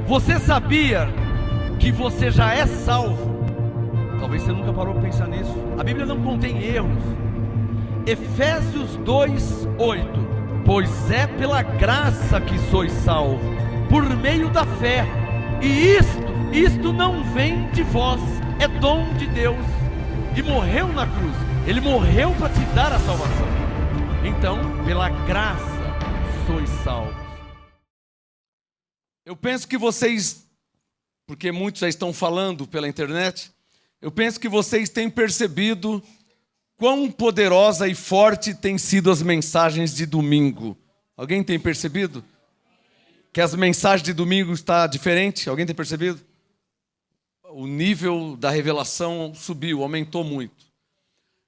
Você sabia que você já é salvo? Talvez você nunca parou para pensar nisso. A Bíblia não contém erros. Efésios 2:8. Pois é pela graça que sois salvos, por meio da fé. E isto não vem de vós, é dom de Deus. E morreu na cruz. Ele morreu para te dar a salvação. Então, pela graça sois salvos. Eu penso que vocês, porque muitos já estão falando pela internet, eu penso que vocês têm percebido quão poderosa e forte têm sido as mensagens de domingo. Alguém tem percebido? Que as mensagens de domingo estão diferentes? Alguém tem percebido? O nível da revelação subiu, aumentou muito.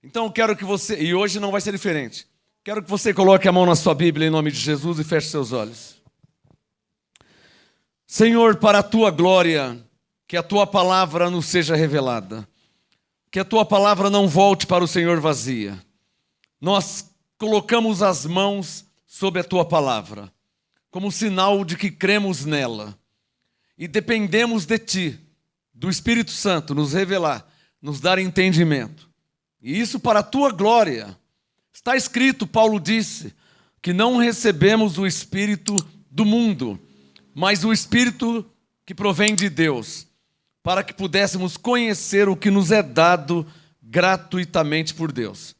Então eu quero que você, e hoje não vai ser diferente, quero que você coloque a mão na sua Bíblia em nome de Jesus e feche seus olhos. Senhor, para a Tua glória, que a Tua palavra nos seja revelada. Que a Tua palavra não volte para o Senhor vazia. Nós colocamos as mãos sobre a Tua palavra, como sinal de que cremos nela. E dependemos de Ti, do Espírito Santo, nos revelar, nos dar entendimento. E isso para a Tua glória. Está escrito, Paulo disse, que não recebemos o Espírito do mundo, mas o Espírito que provém de Deus, para que pudéssemos conhecer o que nos é dado gratuitamente por Deus.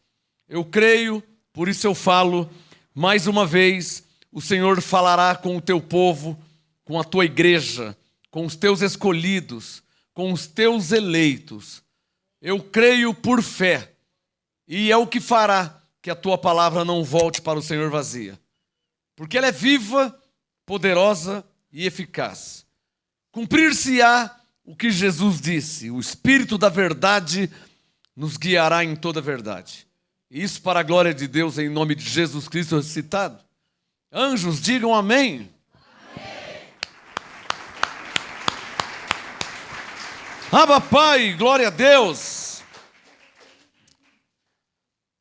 Eu creio, por isso eu falo, mais uma vez, o Senhor falará com o Teu povo, com a Tua igreja, com os Teus escolhidos, com os Teus eleitos. Eu creio por fé, e é o que fará que a Tua palavra não volte para o Senhor vazia. Porque ela é viva, poderosa e eficaz. Cumprir-se-á o que Jesus disse, o Espírito da verdade nos guiará em toda a verdade. Isso para a glória de Deus, em nome de Jesus Cristo ressuscitado. Anjos, digam amém. Abba, Pai, glória a Deus.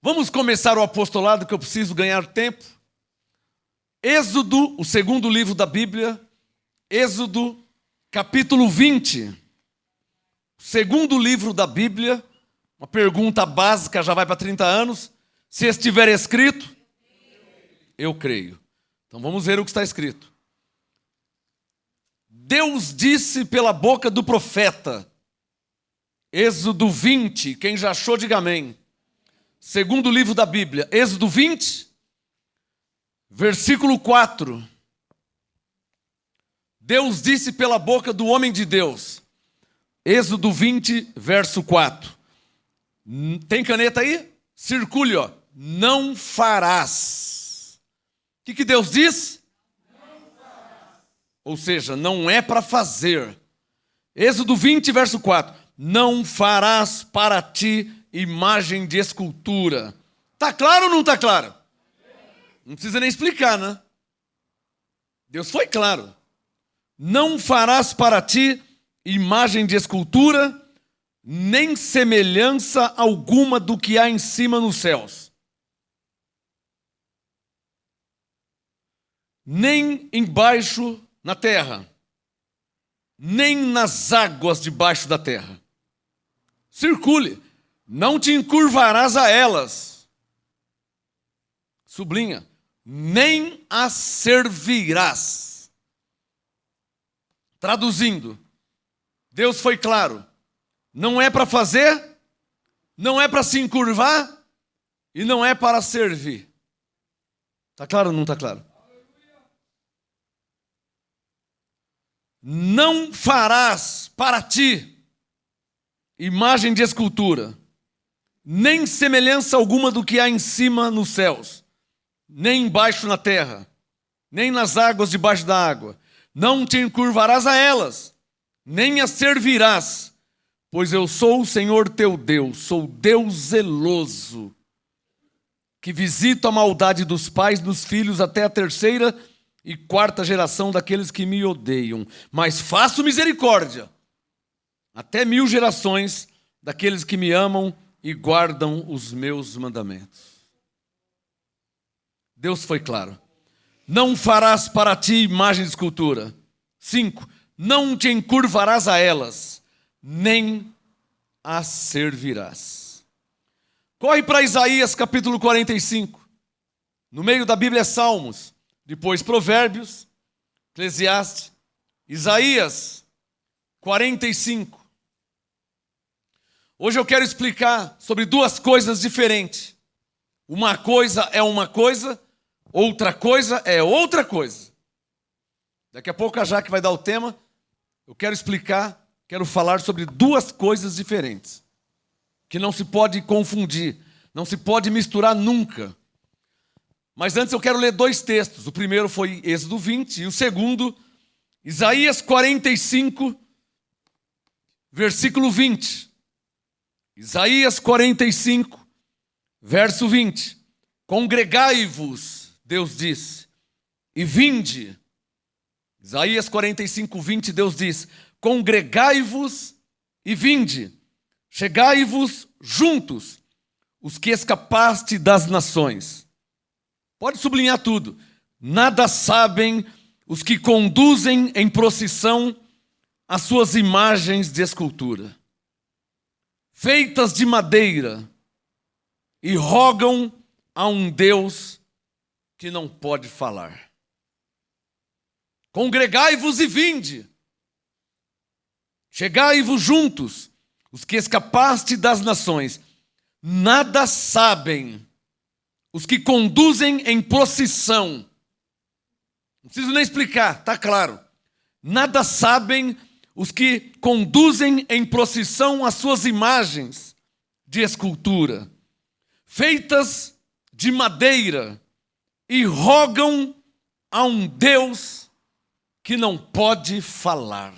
Vamos começar o apostolado, que eu preciso ganhar tempo. Êxodo, o segundo livro da Bíblia, Êxodo, capítulo 20. Segundo livro da Bíblia, uma pergunta básica, já vai para 30 anos. Se estiver escrito, eu creio. Então vamos ver o que está escrito. Deus disse pela boca do profeta. Êxodo 20, quem já achou, diga amém. Segundo livro da Bíblia, Êxodo 20, versículo 4. Deus disse pela boca do homem de Deus. Êxodo 20, verso 4. Tem caneta aí? Circule, ó. Não farás. O que Deus diz? Não farás. Ou seja, não é para fazer. Êxodo 20, verso 4. Não farás para ti imagem de escultura. Está claro ou não está claro? Não precisa nem explicar, né? Deus foi claro. Não farás para ti imagem de escultura, nem semelhança alguma do que há em cima nos céus, nem embaixo na terra, nem nas águas debaixo da terra. Circule, não te encurvarás a elas. Sublinha, nem as servirás. Traduzindo, Deus foi claro. Não é para fazer, não é para se encurvar e não é para servir. Está claro ou não está claro? Não farás para ti imagem de escultura, nem semelhança alguma do que há em cima nos céus, nem embaixo na terra, nem nas águas debaixo da água. Não te encurvarás a elas, nem as servirás, pois eu sou o Senhor teu Deus, sou Deus zeloso, que visito a maldade dos pais dos filhos até a terceira e quarta geração daqueles que me odeiam, mas faço misericórdia até 1000 gerações daqueles que me amam e guardam os meus mandamentos. Deus foi claro. Não farás para ti imagem de escultura. 5. não te encurvarás a elas, nem as servirás. Corre para Isaías capítulo 45. No meio da Bíblia é Salmos, depois Provérbios, Eclesiastes, Isaías 45. Hoje eu quero explicar sobre duas coisas diferentes. Uma coisa é uma coisa, outra coisa é outra coisa. Daqui a pouco a Jaque vai dar o tema. Eu quero explicar, quero falar sobre duas coisas diferentes, que não se pode confundir, não se pode misturar nunca. Mas antes eu quero ler dois textos. O primeiro foi Êxodo 20 e o segundo, Isaías 45, versículo 20. Isaías 45, verso 20. Congregai-vos, Deus diz, e vinde. Isaías 45, 20, Deus diz, congregai-vos e vinde. Chegai-vos juntos, os que escapaste das nações. Pode sublinhar tudo. Nada sabem os que conduzem em procissão as suas imagens de escultura, feitas de madeira, e rogam a um Deus que não pode falar. Congregai-vos e vinde. Chegai-vos juntos, os que escapaste das nações. Nada sabem os que conduzem em procissão. Não preciso nem explicar, está claro. Nada sabem os que conduzem em procissão as suas imagens de escultura, feitas de madeira, e rogam a um Deus que não pode falar.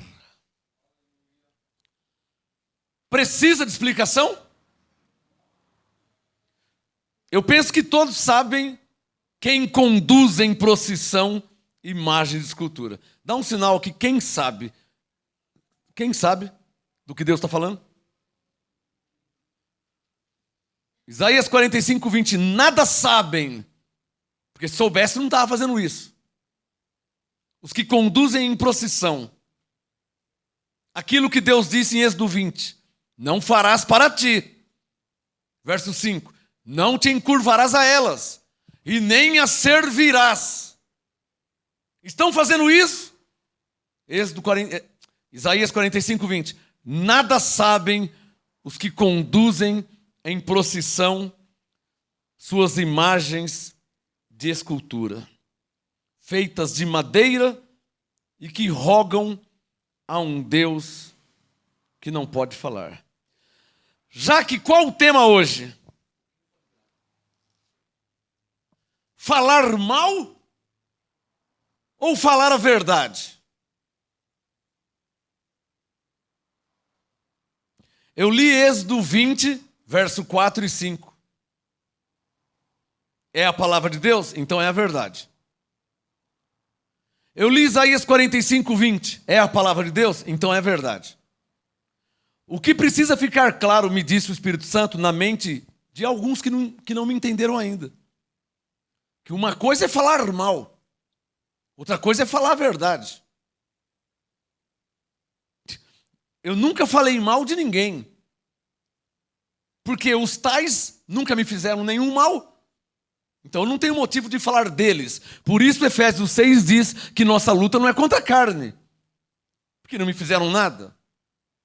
Precisa de explicação? Eu penso que todos sabem quem conduz em procissão imagem de escultura. Dá um sinal aqui, quem sabe? Quem sabe do que Deus está falando? Isaías 45, 20. Nada sabem, porque se soubesse não estava fazendo isso. Os que conduzem em procissão. Aquilo que Deus disse em Êxodo 20. Não farás para ti. Verso 5. Não te encurvarás a elas, e nem as servirás. Estão fazendo isso? Isaías 45, 20. Nada sabem os que conduzem em procissão suas imagens de escultura, feitas de madeira e que rogam a um Deus que não pode falar. Jaque, qual o tema hoje? Falar mal ou falar a verdade? Eu li Êxodo 20, verso 4 e 5. É a palavra de Deus? Então é a verdade. Eu li Isaías 45, 20. É a palavra de Deus? Então é a verdade. O que precisa ficar claro, me disse o Espírito Santo, na mente de alguns que não me entenderam ainda. Que uma coisa é falar mal, outra coisa é falar a verdade. Eu nunca falei mal de ninguém, porque os tais nunca me fizeram nenhum mal. Então eu não tenho motivo de falar deles. Por isso Efésios 6 diz que nossa luta não é contra a carne, porque não me fizeram nada,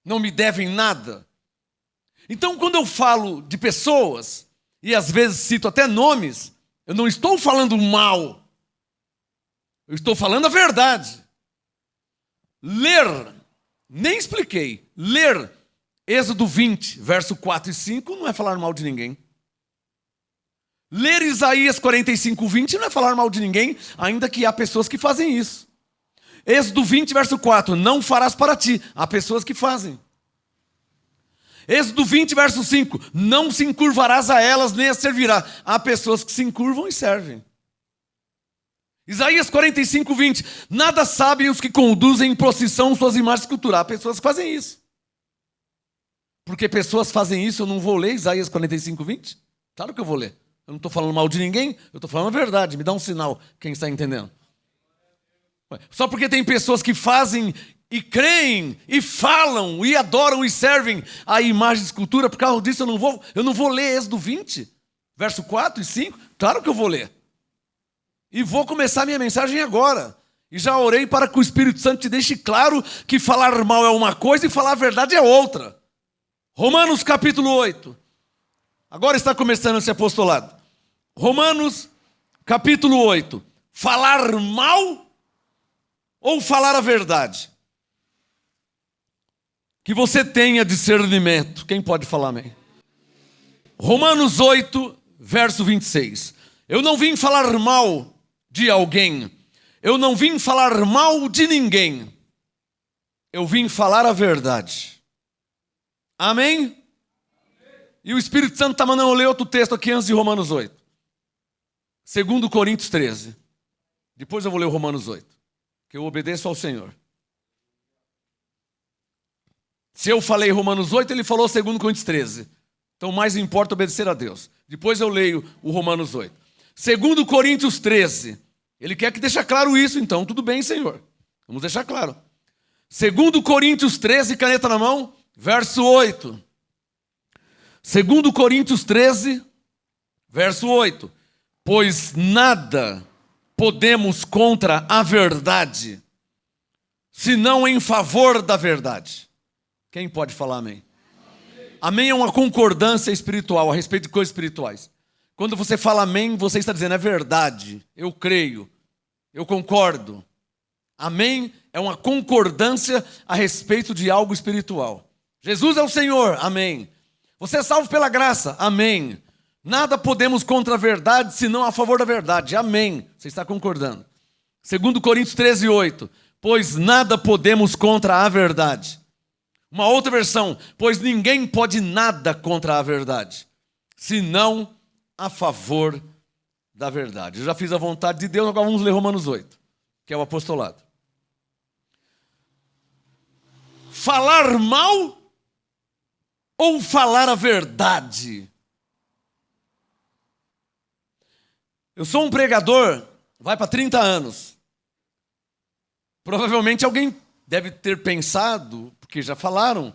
não me devem nada. Então quando eu falo de pessoas, e às vezes cito até nomes, eu não estou falando mal, eu estou falando a verdade. Ler, nem expliquei, ler Êxodo 20, verso 4 e 5 não é falar mal de ninguém. Ler Isaías 45, 20 não é falar mal de ninguém, ainda que há pessoas que fazem isso. Êxodo 20, verso 4, não farás para ti, há pessoas que fazem. Êxodo 20, verso 5, não se encurvarás a elas, nem as servirá. Há pessoas que se encurvam e servem. Isaías 45, 20, nada sabem os que conduzem em procissão suas imagens de escultura. Há pessoas que fazem isso. Porque pessoas fazem isso, eu não vou ler Isaías 45, 20? Claro que eu vou ler. Eu não estou falando mal de ninguém, eu estou falando a verdade. Me dá um sinal, quem está entendendo. Só porque tem pessoas que fazem e creem, e falam, e adoram, e servem a imagem de escultura. Por causa disso eu não vou ler Êxodo 20, verso 4 e 5. Claro que eu vou ler. E vou começar minha mensagem agora. E já orei para que o Espírito Santo te deixe claro que falar mal é uma coisa e falar a verdade é outra. Romanos capítulo 8. Agora está começando esse apostolado. Romanos capítulo 8. Falar mal ou falar a verdade? Que você tenha discernimento. Quem pode falar amém? Romanos 8, verso 26. Eu não vim falar mal de alguém. Eu não vim falar mal de ninguém. Eu vim falar a verdade. Amém? E o Espírito Santo está mandando eu ler outro texto aqui antes de Romanos 8. 2 Coríntios 13. Depois eu vou ler o Romanos 8. Que eu obedeço ao Senhor. Se eu falei Romanos 8, ele falou 2 Coríntios 13. Então mais importa obedecer a Deus. Depois eu leio o Romanos 8. 2 Coríntios 13. Ele quer que deixe claro isso, então tudo bem, Senhor. Vamos deixar claro. 2 Coríntios 13, caneta na mão, verso 8. 2 Coríntios 13, verso 8. Pois nada podemos contra a verdade, senão em favor da verdade. Quem pode falar amém? Amém é uma concordância espiritual a respeito de coisas espirituais. Quando você fala amém, você está dizendo é verdade, eu creio, eu concordo. Amém é uma concordância a respeito de algo espiritual. Jesus é o Senhor, amém. Você é salvo pela graça, amém. Nada podemos contra a verdade, senão a favor da verdade, amém. Você está concordando. 2 Coríntios 13, 8. Pois nada podemos contra a verdade. Uma outra versão, pois ninguém pode nada contra a verdade, senão a favor da verdade. Eu já fiz a vontade de Deus, agora vamos ler Romanos 8, que é o apostolado. Falar mal ou falar a verdade? Eu sou um pregador, vai para 30 anos. Provavelmente alguém deve ter pensado, porque já falaram,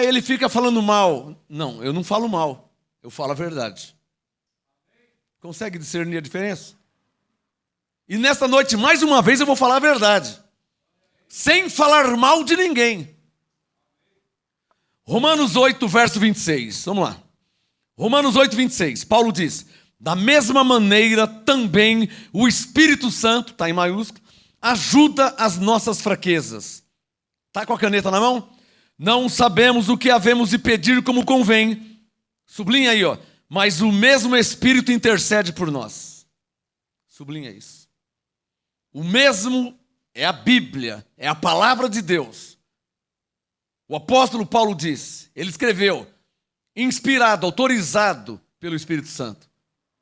ele fica falando mal. Não, eu não falo mal, eu falo a verdade. Consegue discernir a diferença? E nesta noite, mais uma vez, eu vou falar a verdade. Sem falar mal de ninguém. Romanos 8, verso 26. Vamos lá. Romanos 8, 26. Paulo diz: da mesma maneira também o Espírito Santo, está em maiúsculo, ajuda as nossas fraquezas. Está com a caneta na mão? Não sabemos o que havemos de pedir como convém. Sublinha aí, ó. Mas o mesmo Espírito intercede por nós. Sublinha isso. O mesmo é a Bíblia, é a palavra de Deus. O apóstolo Paulo diz, ele escreveu, inspirado, autorizado pelo Espírito Santo.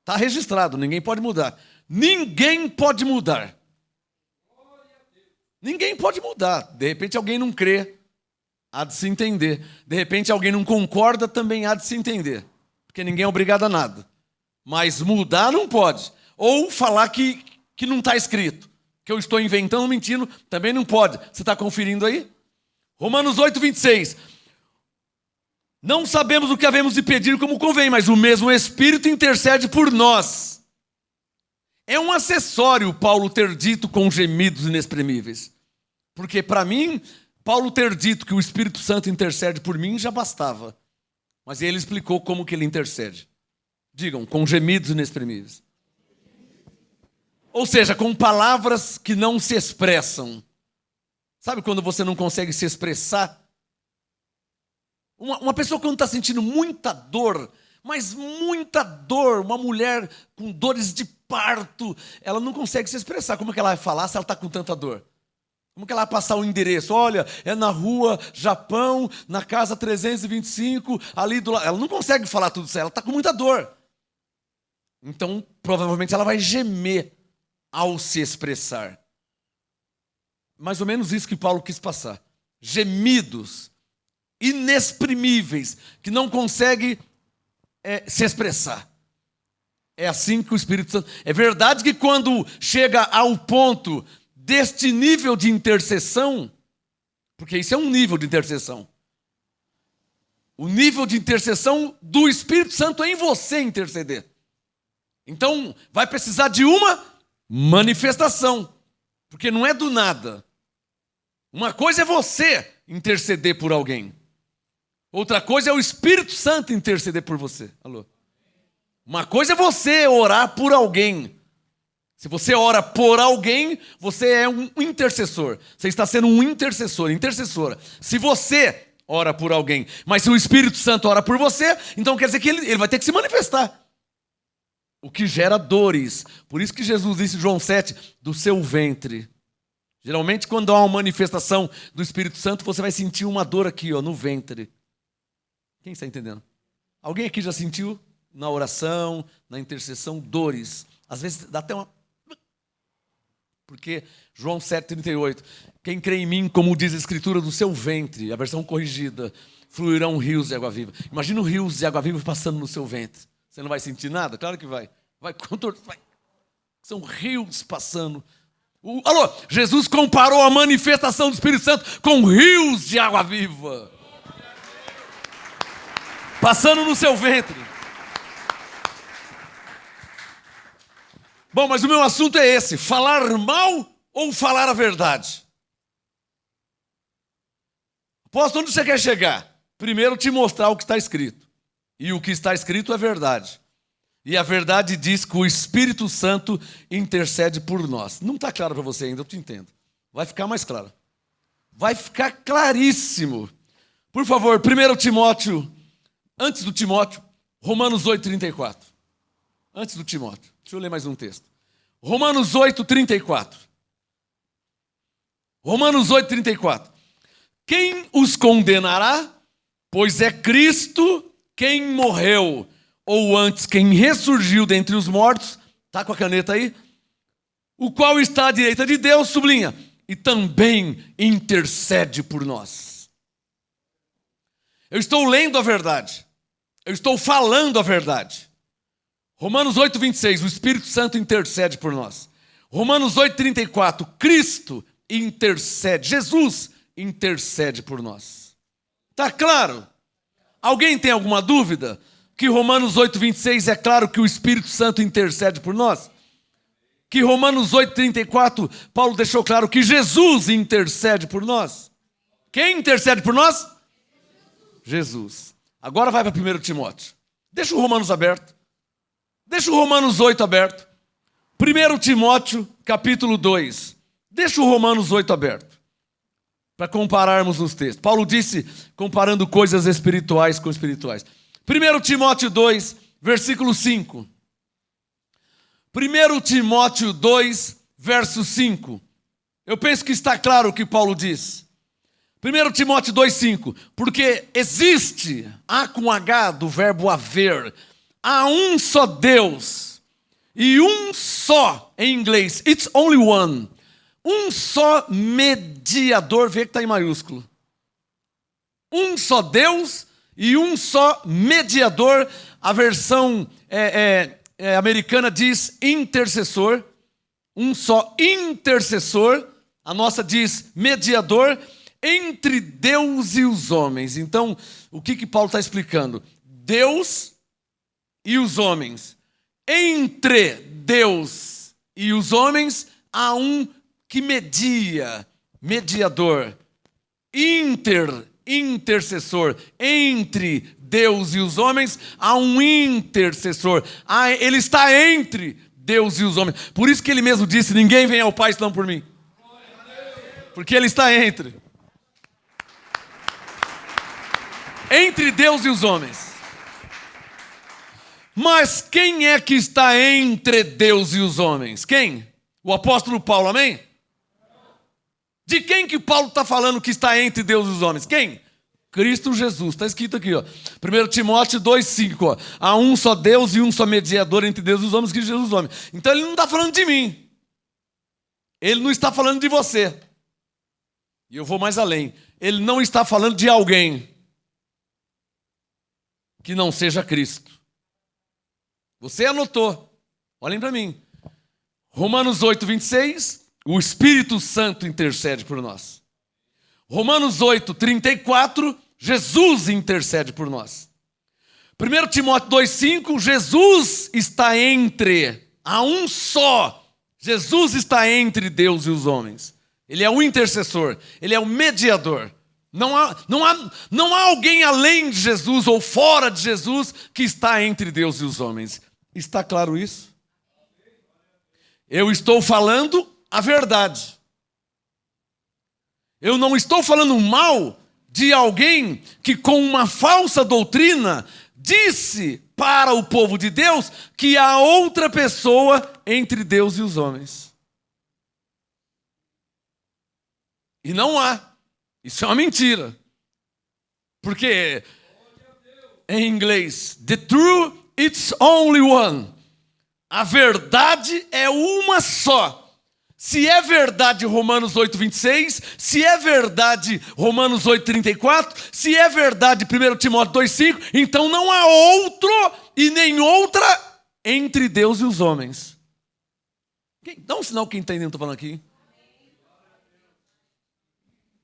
Está registrado, ninguém pode mudar. Ninguém pode mudar. Ninguém pode mudar. De repente alguém não crê, há de se entender. De repente alguém não concorda, também há de se entender. Porque ninguém é obrigado a nada. Mas mudar não pode. Ou falar que não está escrito. Que eu estou inventando, mentindo, também não pode. Você está conferindo aí? Romanos 8, 26. Não sabemos o que havemos de pedir como convém, mas o mesmo Espírito intercede por nós. É um acessório Paulo ter dito com gemidos inexprimíveis. Porque para mim, Paulo ter dito que o Espírito Santo intercede por mim já bastava. Mas ele explicou como que ele intercede. Digam, com gemidos inexprimíveis. Ou seja, com palavras que não se expressam. Sabe quando você não consegue se expressar? Uma pessoa quando está sentindo muita dor, mas muita dor, uma mulher com dores de parto, ela não consegue se expressar. Como é que ela vai falar se ela está com tanta dor? Como que ela vai passar o endereço? Olha, é na rua Japão, na casa 325, ali do lado. Ela não consegue falar tudo isso, ela está com muita dor. Então, provavelmente ela vai gemer ao se expressar. Mais ou menos isso que Paulo quis passar. Gemidos inexprimíveis, que não consegue se expressar. É assim que o Espírito Santo... É verdade que quando chega ao ponto deste nível de intercessão, Porque isso é um nível de intercessão. O nível de intercessão do Espírito Santo é em você interceder. Então, vai precisar de uma manifestação. Porque não é do nada. Uma coisa é você interceder por alguém. Outra coisa é o Espírito Santo interceder por você. Alô? Uma coisa é você orar por alguém. Se você ora por alguém, você é um intercessor. Você está sendo um intercessor, intercessora. Se você ora por alguém, mas se o Espírito Santo ora por você, então quer dizer que ele vai ter que se manifestar. O que gera dores. Por isso que Jesus disse em João 7, do seu ventre. Geralmente quando há uma manifestação do Espírito Santo, você vai sentir uma dor aqui, ó, no ventre. Quem está entendendo? Alguém aqui já sentiu na oração, na intercessão, dores? Às vezes dá até uma... Porque João 7,38, quem crê em mim, como diz a Escritura, do seu ventre, a versão corrigida, fluirão rios de água viva. Imagina rios de água viva passando no seu ventre. Você não vai sentir nada? Claro que vai. São rios passando. Alô, Jesus comparou a manifestação do Espírito Santo com rios de água viva. Passando no seu ventre. Bom, mas o meu assunto é esse: falar mal ou falar a verdade? Apóstolo, onde você quer chegar? Primeiro te mostrar o que está escrito. E o que está escrito é verdade. E a verdade diz que o Espírito Santo intercede por nós. Não está claro para você ainda, eu te entendo. Vai ficar mais claro. Vai ficar claríssimo. Por favor, 1 Timóteo, antes do Timóteo, Romanos 8,34. Antes do Timóteo. Deixa eu ler mais um texto. Romanos 8,34. Romanos 8,34. Quem os condenará? Pois é Cristo quem morreu, ou antes quem ressurgiu dentre os mortos, está com a caneta aí? O qual está à direita de Deus, sublinha, e também intercede por nós. Eu estou lendo a verdade. Eu estou falando a verdade. Romanos 8,26, o Espírito Santo intercede por nós. Romanos 8,34, Cristo intercede, Jesus intercede por nós. Está claro? Alguém tem alguma dúvida? Que Romanos 8,26 é claro que o Espírito Santo intercede por nós? Que Romanos 8,34, Paulo deixou claro que Jesus intercede por nós? Quem intercede por nós? Jesus. Agora vai para 1 Timóteo. Deixa o Romanos aberto. Deixa o Romanos 8 aberto. 1 Timóteo, capítulo 2. Deixa o Romanos 8 aberto. Para compararmos os textos. Paulo disse, comparando coisas espirituais com espirituais. 1 Timóteo 2, versículo 5. 1 Timóteo 2, verso 5. Eu penso que está claro o que Paulo diz. 1 Timóteo 2, 5. Porque existe, há com H do verbo haver, há um só Deus, e um só, em inglês, it's only one, um só mediador, vê que está em maiúsculo. Um só Deus e um só mediador, a versão americana diz intercessor, um só intercessor, a nossa diz mediador, entre Deus e os homens. Então, o que Paulo está explicando? Deus e os homens. Entre Deus e os homens, há um que media, mediador. Intercessor. Entre Deus e os homens, há um intercessor. Ele está entre Deus e os homens. Por isso que ele mesmo disse, ninguém vem ao Pai senão por mim. Porque ele está entre Deus e os homens. Mas quem é que está entre Deus e os homens? Quem? O apóstolo Paulo, amém? De quem que Paulo está falando que está entre Deus e os homens? Quem? Cristo Jesus. Está escrito aqui, ó. 1 Timóteo 2,5. Ó. Há um só Deus e um só mediador entre Deus e os homens, Cristo Jesus, os homens. Então ele não está falando de mim. Ele não está falando de você. E eu vou mais além. Ele não está falando de alguém que não seja Cristo. Você anotou. Olhem para mim. Romanos 8, 26. O Espírito Santo intercede por nós. Romanos 8:34, Jesus intercede por nós. 1 Timóteo 2:5, Jesus está entre, há um só. Jesus está entre Deus e os homens. Ele é o intercessor, ele é o mediador. Não há alguém além de Jesus ou fora de Jesus que está entre Deus e os homens. Está claro isso? Eu estou falando a verdade. Eu não estou falando mal de alguém que com uma falsa doutrina disse para o povo de Deus que há outra pessoa entre Deus e os homens. E não há. Isso é uma mentira. Porque em inglês, the truth it's only one. A verdade é uma só. Se é verdade Romanos 8:26, se é verdade Romanos 8:34, se é verdade 1 Timóteo 2:5, então não há outro e nem outra entre Deus e os homens. Dá um sinal quem está entendendo o que eu estou falando aqui.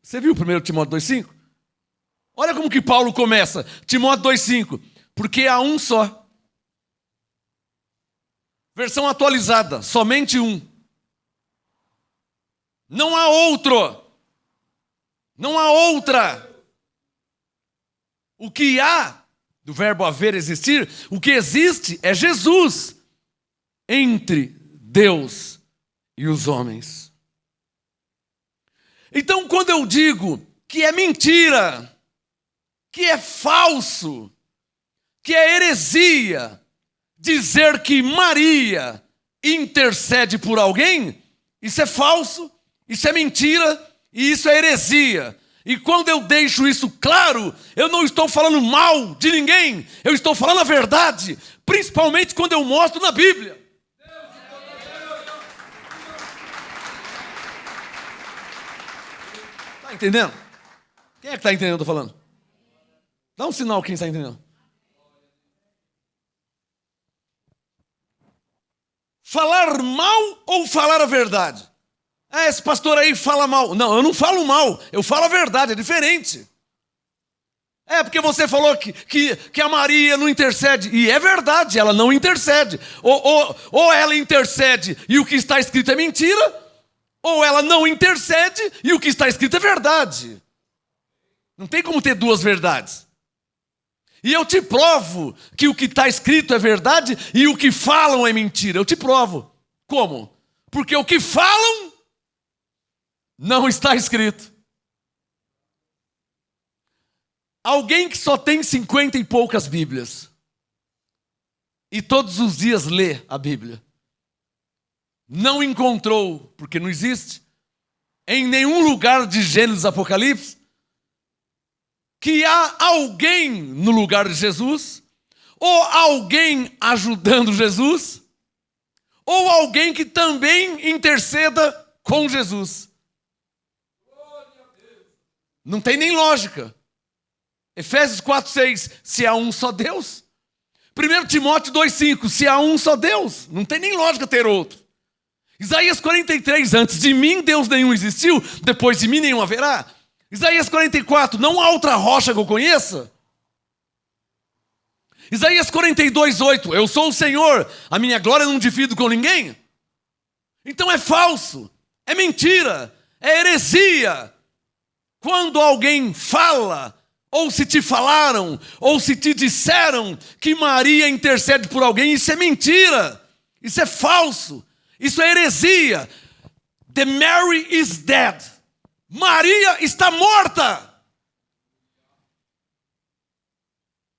Você viu 1 Timóteo 2:5? Olha como que Paulo começa. Timóteo 2:5. Porque há um só. Versão atualizada. Somente um. Não há outro. Não há outra. O que há, do verbo haver, existir, o que existe é Jesus entre Deus e os homens. Então, quando eu digo que é mentira, que é falso, que é heresia, dizer que Maria intercede por alguém, isso é falso, isso é mentira e isso é heresia. E quando eu deixo isso claro, eu não estou falando mal de ninguém, eu estou falando a verdade, principalmente quando eu mostro na Bíblia. Está entendendo? Quem é que está entendendo o que eu estou falando? Dá um sinal quem está entendendo. Falar mal ou falar a verdade? Ah, esse pastor aí fala mal. Não, eu não falo mal, eu falo a verdade, é diferente. É porque você falou que a Maria não intercede. E é verdade, ela não intercede. Ou ela intercede e o que está escrito é mentira, ou ela não intercede e o que está escrito é verdade. Não tem como ter duas verdades. E eu te provo que o que está escrito é verdade e o que falam é mentira. Eu te provo. Como? Porque o que falam não está escrito. Alguém que só tem 50 e poucas Bíblias e todos os dias lê a Bíblia, não encontrou, porque não existe, em nenhum lugar de Gênesis e Apocalipse, que há alguém no lugar de Jesus, ou alguém ajudando Jesus, ou alguém que também interceda com Jesus. Não tem nem lógica. Efésios 4:6, se há um só Deus. 1 Timóteo 2:5, se há um só Deus. Não tem nem lógica ter outro. Isaías 43, antes de mim Deus nenhum existiu, depois de mim nenhum haverá. Isaías 44, não há outra rocha que eu conheça. Isaías 42:8, eu sou o Senhor, a minha glória não divido com ninguém. Então é falso, é mentira, é heresia. Quando alguém fala, ou se te falaram, ou se te disseram que Maria intercede por alguém, isso é mentira, isso é falso, isso é heresia. The Mary is dead. Maria está morta.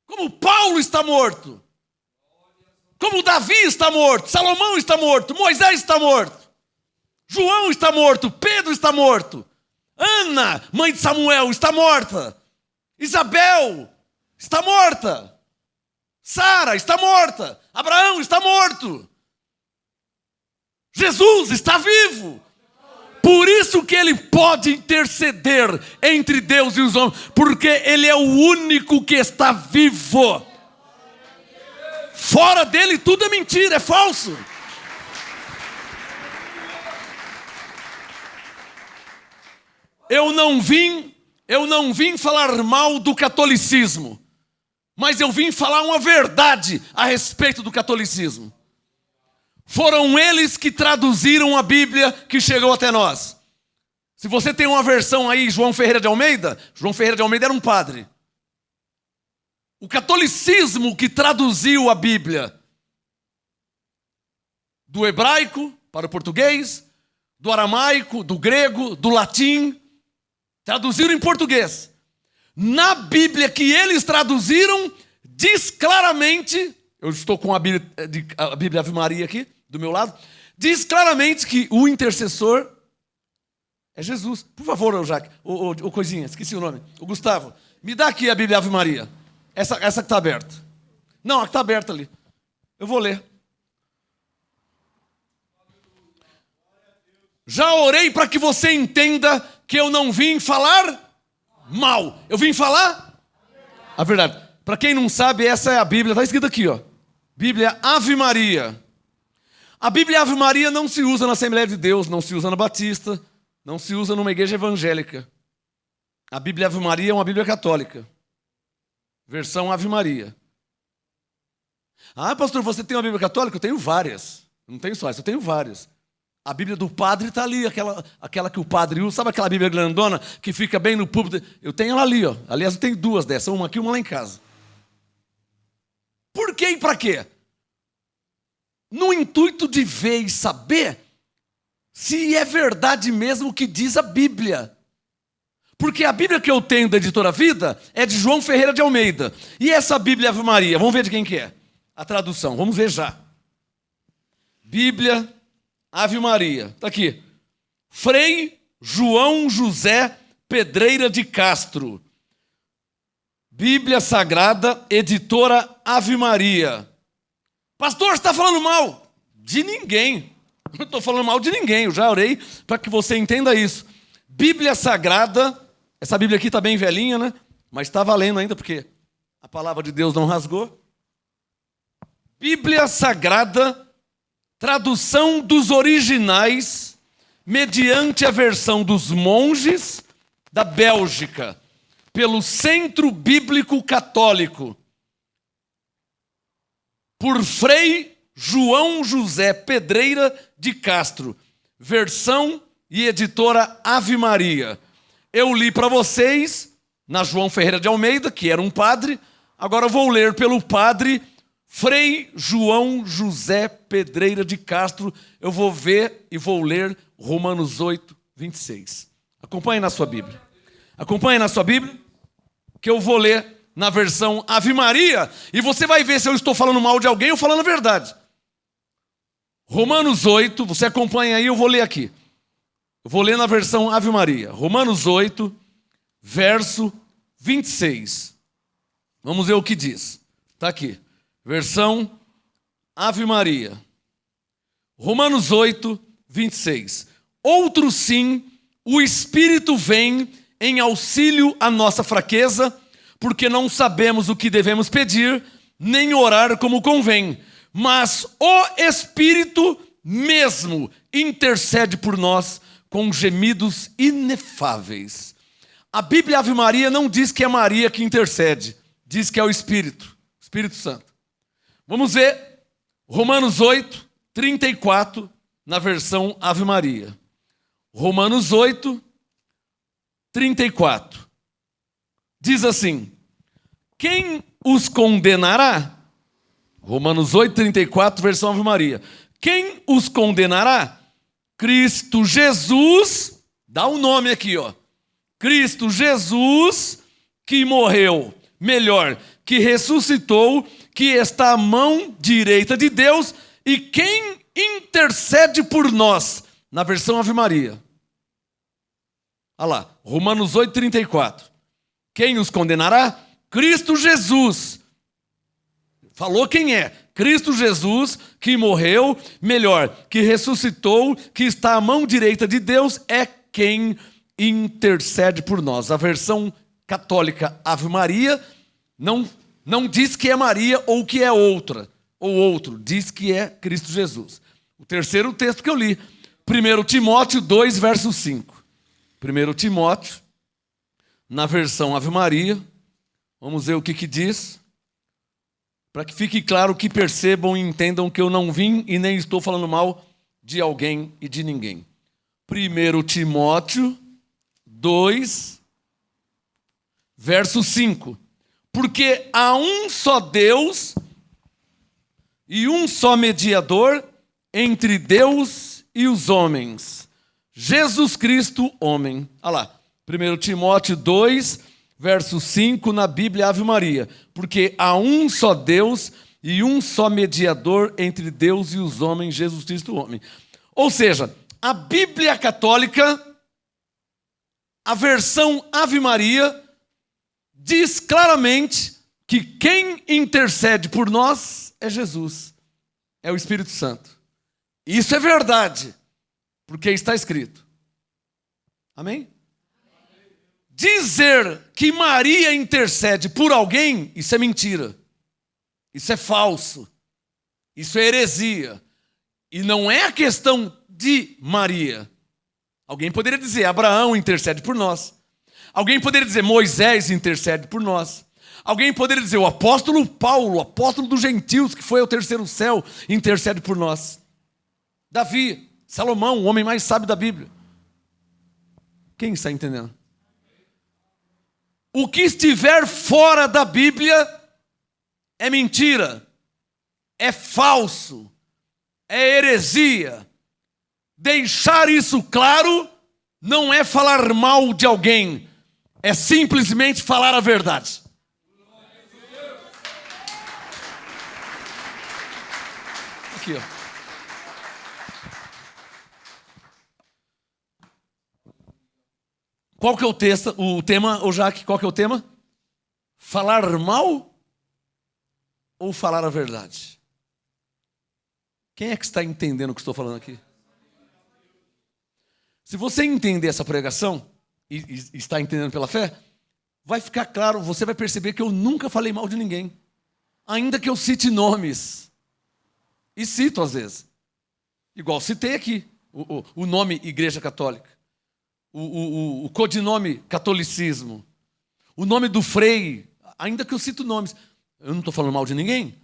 Como Paulo está morto. Como Davi está morto. Salomão está morto. Moisés está morto. João está morto. Pedro está morto. Ana, mãe de Samuel, está morta. Isabel está morta. Sara está morta. Abraão está morto. Jesus está vivo. Por isso que ele pode interceder entre Deus e os homens, porque ele é o único que está vivo. Fora dele tudo é mentira, é falso. Eu não vim eu não vim falar mal do catolicismo, mas eu vim falar uma verdade a respeito do catolicismo. Foram eles que traduziram a Bíblia que chegou até nós. Se você tem uma versão aí, João Ferreira de Almeida era um padre. O catolicismo que traduziu a Bíblia do hebraico para o português, do aramaico, do grego, do latim, traduziram em português. Na Bíblia que eles traduziram, diz claramente, eu estou com a Bíblia Ave Maria aqui, do meu lado, diz claramente que o intercessor é Jesus. Por favor, Jaque, o coisinha, esqueci o nome, o Gustavo, me dá aqui a Bíblia Ave Maria, essa que está aberta. Não, a que está aberta ali. Eu vou ler. Já orei para que você entenda que eu não vim falar mal. Eu vim falar a verdade. Para quem não sabe, essa é a Bíblia. Está escrito aqui, ó. Bíblia Ave Maria. A Bíblia Ave Maria não se usa na Assembleia de Deus, não se usa na Batista, não se usa numa igreja evangélica. A Bíblia Ave Maria é uma Bíblia católica. Versão Ave Maria. Ah, pastor, você tem uma Bíblia católica? Eu tenho várias. Não tenho só essa, eu tenho várias. A Bíblia do padre está ali, aquela que o padre usa. Sabe aquela Bíblia grandona que fica bem no púlpito? Eu tenho ela ali, ó. Aliás, eu tenho duas dessas, uma aqui e uma lá em casa. Por quê e para quê? No intuito de ver e saber se é verdade mesmo o que diz a Bíblia. Porque a Bíblia que eu tenho da Editora Vida é de João Ferreira de Almeida. E essa Bíblia Ave Maria, vamos ver de quem que é? A tradução, vamos ver já. Bíblia Ave Maria, está aqui. Frei João José Pedreira de Castro. Bíblia Sagrada, Editora Ave Maria. Pastor, você está falando mal? De ninguém. Não estou falando mal de ninguém, eu já orei para que você entenda isso. Bíblia Sagrada, essa Bíblia aqui está bem velhinha, né? Mas está valendo ainda, porque a palavra de Deus não rasgou. Bíblia Sagrada, tradução dos originais, mediante a versão dos monges da Bélgica, pelo Centro Bíblico Católico, por Frei João José Pedreira de Castro, versão e editora Ave Maria. Eu li para vocês na João Ferreira de Almeida, que era um padre, agora eu vou ler pelo padre Frei João José Pedreira de Castro. Eu vou ver e vou ler Romanos 8, 26. Acompanhe na sua Bíblia. Acompanhe na sua Bíblia, que eu vou ler na versão Ave Maria, e você vai ver se eu estou falando mal de alguém ou falando a verdade. Romanos 8, você acompanha aí, eu vou ler aqui. Eu vou ler na versão Ave Maria. Romanos 8, verso 26. Vamos ver o que diz. Está aqui. Versão Ave Maria. Romanos 8, 26. Outro sim, o Espírito vem em auxílio à nossa fraqueza, porque não sabemos o que devemos pedir, nem orar como convém. Mas o Espírito mesmo intercede por nós com gemidos inefáveis. A Bíblia Ave Maria não diz que é Maria que intercede, diz que é o Espírito Santo. Vamos ver Romanos 8, 34, na versão Ave Maria. Romanos 8, 34. Diz assim: quem os condenará? Romanos 8, 34, versão Ave Maria. Quem os condenará? Cristo Jesus, dá um nome aqui, ó. Cristo Jesus, que morreu, melhor, que ressuscitou, que está à mão direita de Deus, e quem intercede por nós, na versão Ave Maria. Olha lá, Romanos 8, 34. Quem os condenará? Cristo Jesus. Falou quem é? Cristo Jesus, que morreu, melhor, que ressuscitou, que está à mão direita de Deus, é quem intercede por nós. A versão católica Ave Maria não diz que é Maria ou que é outra, ou outro, diz que é Cristo Jesus. O terceiro texto que eu li, 1 Timóteo 2, verso 5. 1 Timóteo, na versão Ave Maria. Vamos ver o que diz, para que fique claro que percebam e entendam que eu não vim e nem estou falando mal de alguém e de ninguém. 1 Timóteo 2, verso 5. Porque há um só Deus e um só mediador entre Deus e os homens, Jesus Cristo, homem. Olha lá, 1 Timóteo 2, verso 5, na Bíblia Ave Maria. Porque há um só Deus e um só mediador entre Deus e os homens, Jesus Cristo, homem. Ou seja, a Bíblia Católica, a versão Ave Maria, diz claramente que quem intercede por nós é Jesus, é o Espírito Santo. Isso é verdade, porque está escrito. Amém? Dizer que Maria intercede por alguém, isso é mentira. Isso é falso. Isso é heresia. E não é a questão de Maria. Alguém poderia dizer, Abraão intercede por nós. Alguém poderia dizer, Moisés intercede por nós. Alguém poderia dizer, o apóstolo Paulo, o apóstolo dos gentios, que foi ao terceiro céu, intercede por nós. Davi, Salomão, o homem mais sábio da Bíblia. Quem está entendendo? O que estiver fora da Bíblia é mentira, é falso, é heresia. Deixar isso claro não é falar mal de alguém, é simplesmente falar a verdade. Aqui, ó. Qual que é o tema, ô Jaque, qual que é o tema? Falar mal ou falar a verdade? Quem é que está entendendo o que estou falando aqui? Se você entender essa pregação, e está entendendo pela fé, vai ficar claro, você vai perceber que eu nunca falei mal de ninguém. Ainda que eu cite nomes. E cito às vezes. Igual citei aqui, o nome Igreja Católica. O codinome catolicismo. O nome do Frei, ainda que eu cito nomes. Eu não estou falando mal de ninguém.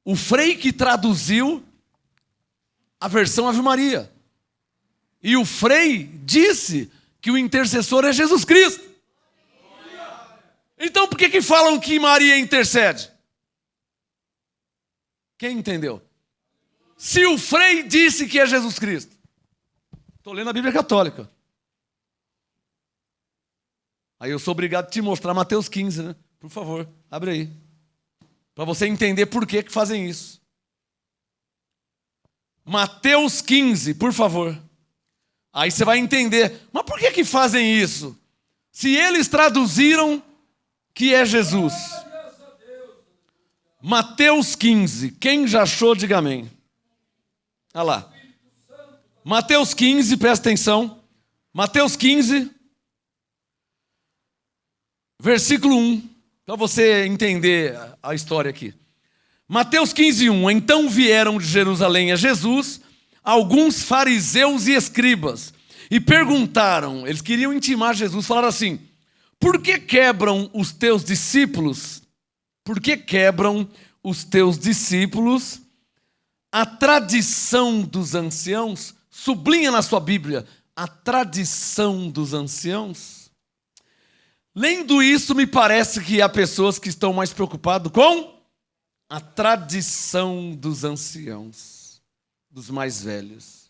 O Frei que traduziu a versão Ave Maria. E o Frei disse que o intercessor é Jesus Cristo. Então por que falam que Maria intercede? Quem entendeu? Se o Frei disse que é Jesus Cristo. Estou lendo a Bíblia Católica. Aí eu sou obrigado a te mostrar Mateus 15, né? Por favor, abre aí. Para você entender por que fazem isso. Mateus 15, por favor. Aí você vai entender. Mas por que fazem isso? Se eles traduziram que é Jesus. Mateus 15. Quem já achou, diga amém. Olha lá. Mateus 15, presta atenção. Mateus 15, versículo 1. Para você entender a história aqui. Mateus 15, 1. Então vieram de Jerusalém a Jesus alguns fariseus e escribas e perguntaram, eles queriam intimar Jesus, falaram assim, por que quebram os teus discípulos? Por que quebram os teus discípulos a tradição dos anciãos? Sublinha na sua Bíblia, a tradição dos anciãos. Lendo isso, me parece que há pessoas que estão mais preocupadas com a tradição dos anciãos, dos mais velhos.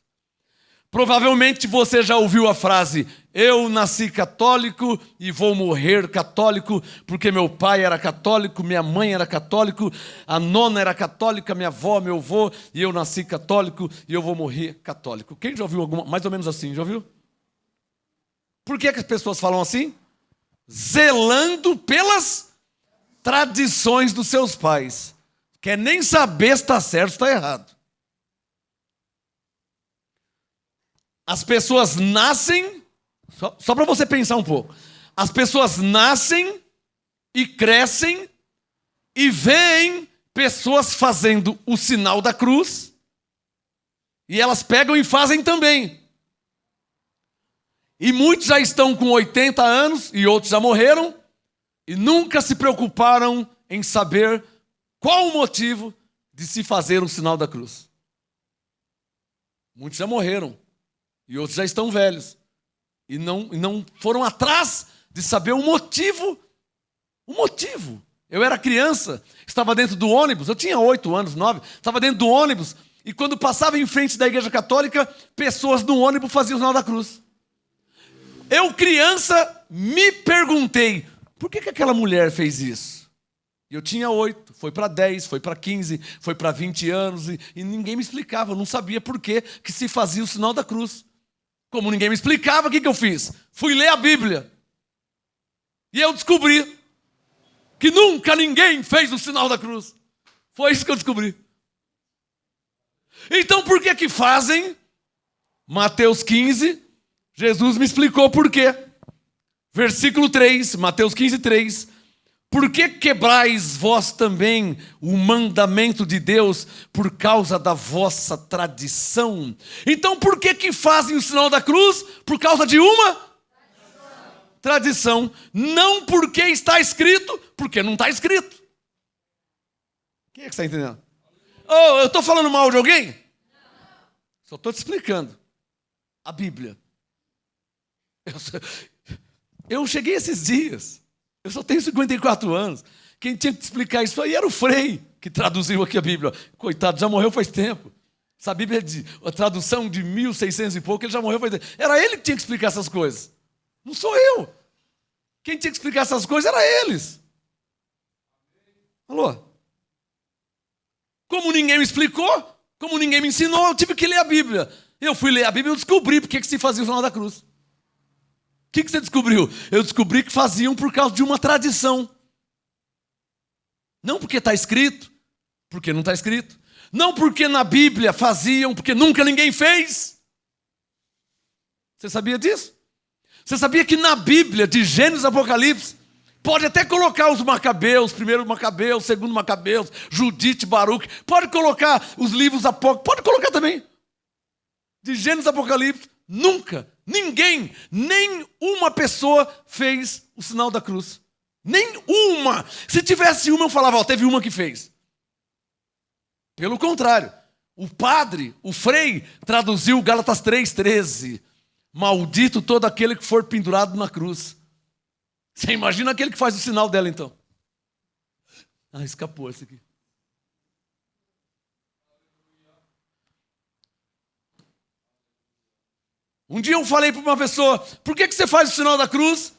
Provavelmente você já ouviu a frase, eu nasci católico e vou morrer católico, porque meu pai era católico, minha mãe era católico, a nona era católica, minha avó, meu avô, e eu nasci católico e eu vou morrer católico. Quem já ouviu alguma, mais ou menos assim, já ouviu? Por que as pessoas falam assim? Zelando pelas tradições dos seus pais. Quer nem saber se está certo ou está errado. As pessoas nascem, só para você pensar um pouco, as pessoas nascem e crescem e veem pessoas fazendo o sinal da cruz e elas pegam e fazem também. E muitos já estão com 80 anos e outros já morreram e nunca se preocuparam em saber qual o motivo de se fazer o sinal da cruz. Muitos já morreram e outros já estão velhos e não foram atrás de saber o motivo. O motivo. Eu era criança, estava dentro do ônibus, eu tinha 8 anos, 9, estava dentro do ônibus e quando passava em frente da igreja católica, pessoas no ônibus faziam o sinal da cruz. Eu, criança, me perguntei, por que aquela mulher fez isso? Eu tinha 8, foi para 10, foi para 15, foi para 20 anos e ninguém me explicava, eu não sabia por que se fazia o sinal da cruz. Como ninguém me explicava, o que eu fiz? Fui ler a Bíblia. E eu descobri que nunca ninguém fez o sinal da cruz. Foi isso que eu descobri. Então por que fazem? Mateus 15, Jesus me explicou por quê. Versículo 3, Mateus 15, 3. Por que quebrais vós também o mandamento de Deus por causa da vossa tradição? Então por que fazem o sinal da cruz? Por causa de uma tradição. Não porque está escrito, porque não está escrito. Quem é que está entendendo? Oh, eu estou falando mal de alguém? Não. Só estou te explicando. A Bíblia. Eu cheguei esses dias. Eu só tenho 54 anos. Quem tinha que te explicar isso aí era o Frei, que traduziu aqui a Bíblia. Coitado, já morreu faz tempo. Essa Bíblia é a tradução de 1600 e pouco, ele já morreu faz tempo. Era ele que tinha que explicar essas coisas. Não sou eu. Quem tinha que explicar essas coisas era eles. Alô? Como ninguém me explicou, como ninguém me ensinou, eu tive que ler a Bíblia. Eu fui ler a Bíblia e eu descobri por que se fazia o sinal da cruz. O que você descobriu? Eu descobri que faziam por causa de uma tradição. Não porque está escrito, porque não está escrito. Não porque na Bíblia faziam, porque nunca ninguém fez. Você sabia disso? Você sabia que na Bíblia, de Gênesis a Apocalipse, pode até colocar os Macabeus, primeiro Macabeus, segundo Macabeus, Judite, Baruque, pode colocar os livros apócrifos, pode colocar também. De Gênesis a Apocalipse, nunca, ninguém, nem uma pessoa fez o sinal da cruz. Nem uma. Se tivesse uma, eu falava, teve uma que fez. Pelo contrário, o padre, o Frei, traduziu Gálatas 3,13. Maldito todo aquele que for pendurado na cruz. Você imagina aquele que faz o sinal dela, então. Ah, escapou esse aqui. Um dia eu falei para uma pessoa, por que você faz o sinal da cruz?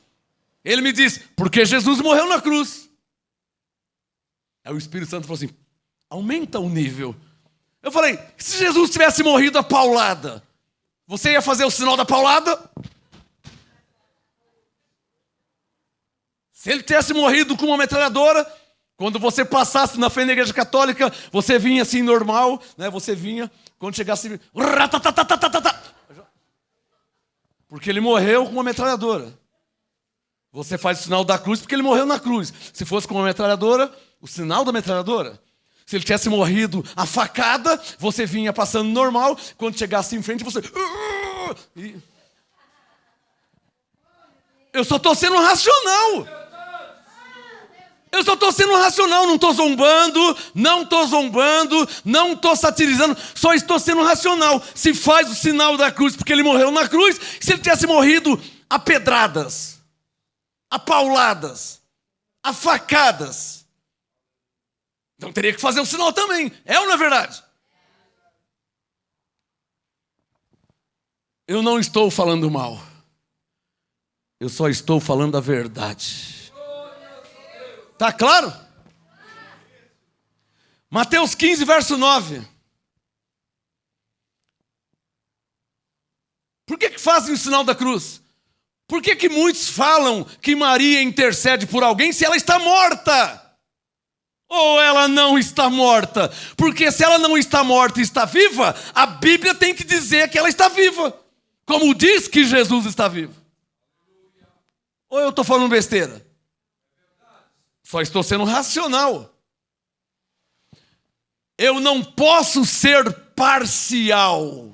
Ele me disse, porque Jesus morreu na cruz. Aí o Espírito Santo falou assim, aumenta o nível. Eu falei, se Jesus tivesse morrido a paulada, você ia fazer o sinal da paulada? Se ele tivesse morrido com uma metralhadora, quando você passasse na frente da igreja católica, você vinha assim normal, né? Você vinha, quando chegasse, porque ele morreu com uma metralhadora. Você faz o sinal da cruz porque ele morreu na cruz. Se fosse com uma metralhadora, o sinal da metralhadora. Se ele tivesse morrido a facada, você vinha passando normal, quando chegasse em frente, você... Eu só estou sendo racional. Eu só estou sendo racional, não estou zombando, não estou satirizando, só estou sendo racional. Se faz o sinal da cruz porque ele morreu na cruz, se ele tivesse morrido a pedradas, a pauladas, a facadas, então teria que fazer o sinal também. É ou não é verdade? Eu não estou falando mal. Eu só estou falando a verdade. Tá claro? Mateus 15, verso 9. Por que fazem o sinal da cruz? Por que muitos falam que Maria intercede por alguém se ela está morta? Ou ela não está morta? Porque se ela não está morta e está viva, a Bíblia tem que dizer que ela está viva. Como diz que Jesus está vivo. Ou eu estou falando besteira? Só estou sendo racional. Eu não posso ser parcial.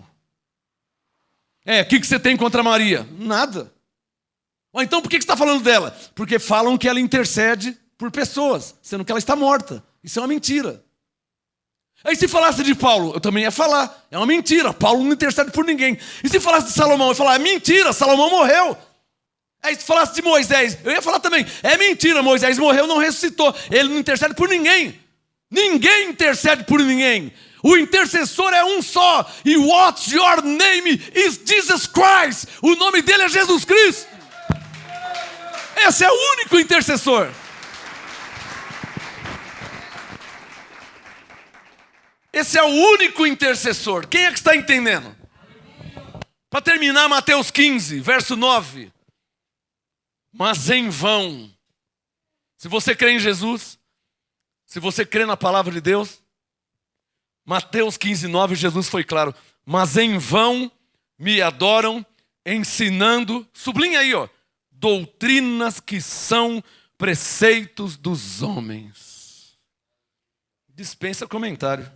O que você tem contra Maria? Nada. Ou então por que você está falando dela? Porque falam que ela intercede por pessoas, sendo que ela está morta. Isso é uma mentira. Aí se falasse de Paulo, eu também ia falar. É uma mentira, Paulo não intercede por ninguém. E se falasse de Salomão, eu ia falar, é mentira, Salomão morreu. Aí se falasse de Moisés, eu ia falar também, é mentira, Moisés morreu, não ressuscitou. Ele não intercede por ninguém. Ninguém intercede por ninguém. O intercessor é um só. E what's your name is Jesus Christ. O nome dele é Jesus Cristo. Esse é o único intercessor. Esse é o único intercessor. Quem é que está entendendo? Para terminar, Mateus 15, verso 9. Mas em vão. Se você crê em Jesus, se você crê na palavra de Deus, Mateus 15, 9, Jesus foi claro. Mas em vão me adoram, ensinando, sublinha aí, doutrinas que são preceitos dos homens. Dispensa comentário.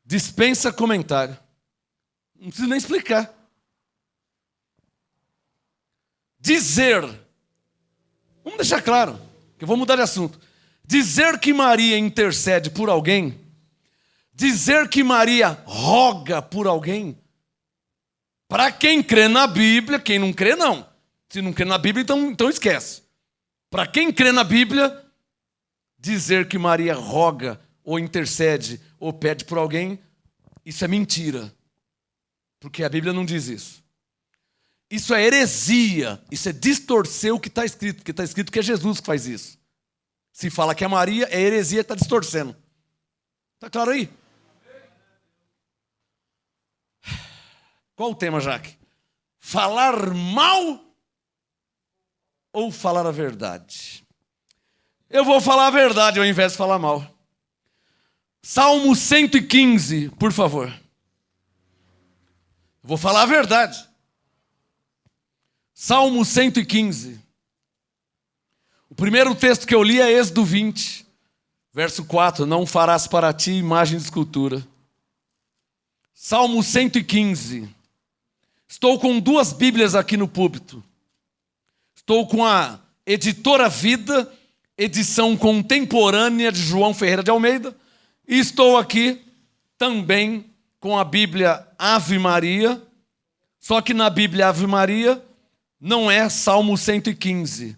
Dispensa comentário. Não preciso nem explicar. Dizer, vamos deixar claro, que eu vou mudar de assunto. Dizer que Maria intercede por alguém, dizer que Maria roga por alguém, para quem crê na Bíblia, quem não crê não. Se não crê na Bíblia, então esquece. Para quem crê na Bíblia, dizer que Maria roga, ou intercede, ou pede por alguém, isso é mentira. Porque a Bíblia não diz isso. Isso é heresia, isso é distorcer o que está escrito, porque está escrito que é Jesus que faz isso. Se fala que é Maria, é heresia que está distorcendo. Está claro aí? Qual o tema, Jaque? Falar mal ou falar a verdade? Eu vou falar a verdade ao invés de falar mal. Salmo 115, por favor. Vou falar a verdade. Salmo 115. O primeiro texto que eu li é Êxodo 20, verso 4. Não farás para ti imagem de escultura. Salmo 115. Estou com duas Bíblias aqui no púlpito. Estou com a Editora Vida, edição contemporânea de João Ferreira de Almeida. E estou aqui também com a Bíblia Ave Maria. Só que na Bíblia Ave Maria não é Salmo 115.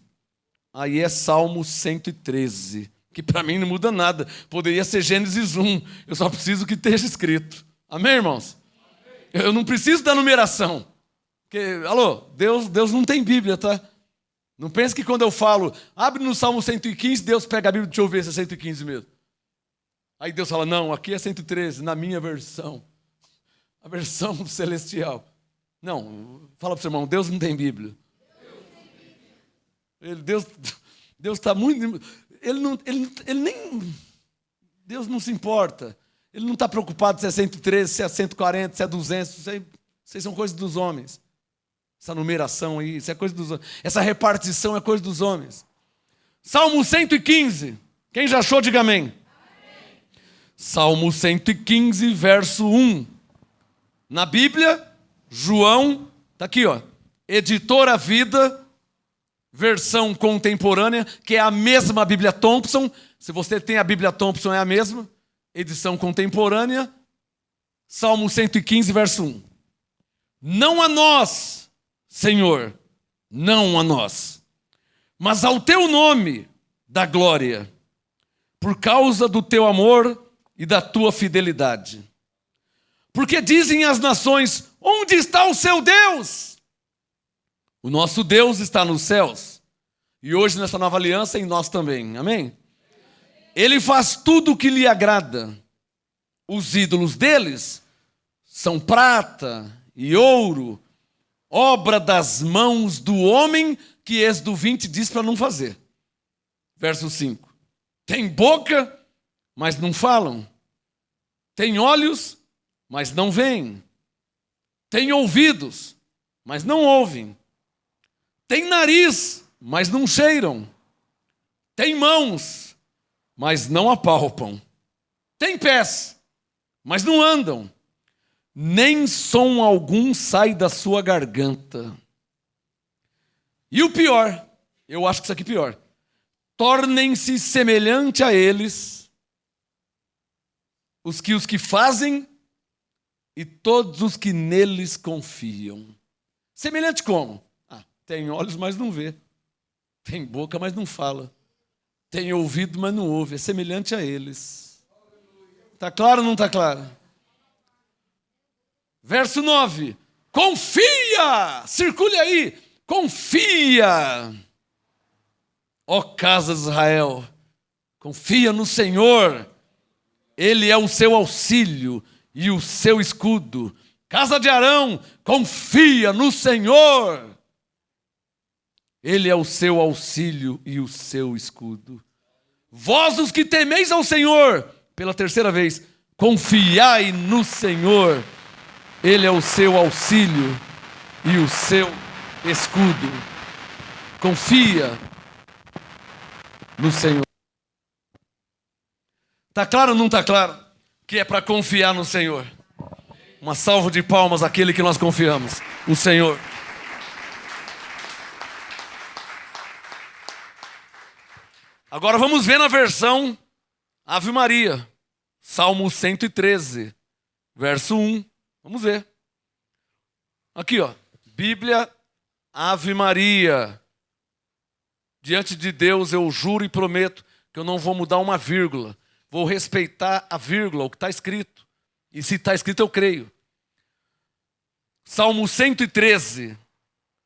Aí é Salmo 113. Que para mim não muda nada. Poderia ser Gênesis 1. Eu só preciso que esteja escrito. Amém, irmãos? Eu não preciso da numeração. Porque, alô, Deus não tem Bíblia, tá? Não pense que quando eu falo, abre no Salmo 115, Deus pega a Bíblia, deixa eu ver se é 115 mesmo. Aí Deus fala, não, aqui é 113, na minha versão. A versão celestial. Não, fala para o seu irmão, Deus não tem Bíblia. Deus está muito... Ele nem... Deus não se importa. Ele não está preocupado se é 113, se é 140, se é 200. Isso aí são coisas dos homens. Essa numeração aí, isso é coisa dos homens. Essa repartição é coisa dos homens. Salmo 115. Quem já achou, diga amém. Amém. Salmo 115, verso 1. Na Bíblia, João, está aqui, Editora Vida, versão contemporânea, que é a mesma Bíblia Thompson. Se você tem a Bíblia Thompson, é a mesma. Edição contemporânea, Salmo 115, verso 1. Não a nós, Senhor, não a nós, mas ao teu nome dá glória, por causa do teu amor e da tua fidelidade. Porque dizem as nações, onde está o seu Deus? O nosso Deus está nos céus. E hoje, nessa nova aliança, em nós também. Amém? Ele faz tudo o que lhe agrada. Os ídolos deles são prata e ouro, obra das mãos do homem, que Êxodo 20 diz para não fazer. Verso 5. Tem boca, mas não falam. Tem olhos, mas não veem. Tem ouvidos, mas não ouvem. Tem nariz, mas não cheiram. Tem mãos, mas não apalpam. Tem pés, mas não andam, nem som algum sai da sua garganta. E o pior, eu acho que isso aqui é pior, tornem-se semelhante a eles os que fazem e todos os que neles confiam. Semelhante como? Tem olhos, mas não vê. Tem boca, mas não fala. Tem ouvido, mas não ouve. É semelhante a eles. Está claro ou não está claro? Verso 9. Confia! Circule aí. Confia! Ó casa de Israel, confia no Senhor. Ele é o seu auxílio e o seu escudo. Casa de Arão, confia no Senhor. Ele é o seu auxílio e o seu escudo. Vós os que temeis ao Senhor, pela terceira vez, confiai no Senhor. Ele é o seu auxílio e o seu escudo. Confia no Senhor. Está claro ou não está claro? Que é para confiar no Senhor. Uma salva de palmas àquele que nós confiamos, o Senhor. Agora vamos ver na versão Ave Maria, Salmo 113, verso 1. Vamos ver. Aqui, ó, Bíblia, Ave Maria. Diante de Deus eu juro e prometo que eu não vou mudar uma vírgula. Vou respeitar a vírgula, o que está escrito. E se está escrito eu creio. Salmo 113,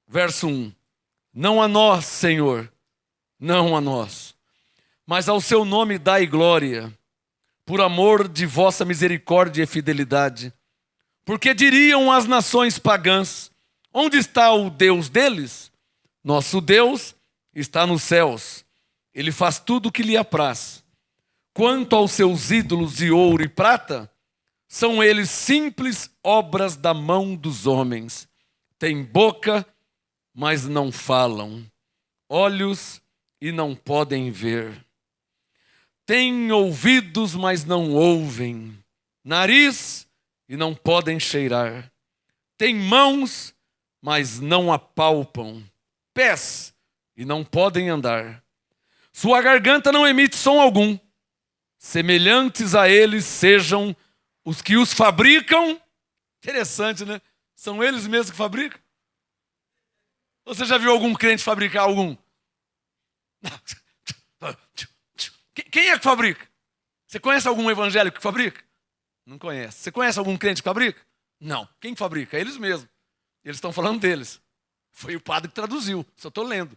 verso 1. Não a nós, Senhor, não a nós, mas ao seu nome dai glória, por amor de vossa misericórdia e fidelidade. Porque diriam as nações pagãs, onde está o Deus deles? Nosso Deus está nos céus, ele faz tudo o que lhe apraz. Quanto aos seus ídolos de ouro e prata, são eles simples obras da mão dos homens. Têm boca, mas não falam, olhos e não podem ver. Têm ouvidos, mas não ouvem, nariz e não podem cheirar. Têm mãos, mas não apalpam, pés e não podem andar. Sua garganta não emite som algum. Semelhantes a eles sejam os que os fabricam. Interessante, né? São eles mesmos que fabricam. Você já viu algum crente fabricar algum? Quem é que fabrica? Você conhece algum evangélico que fabrica? Não conhece. Você conhece algum crente que fabrica? Não. Quem fabrica? Eles mesmos. Eles estão falando deles. Foi o padre que traduziu. Só estou lendo.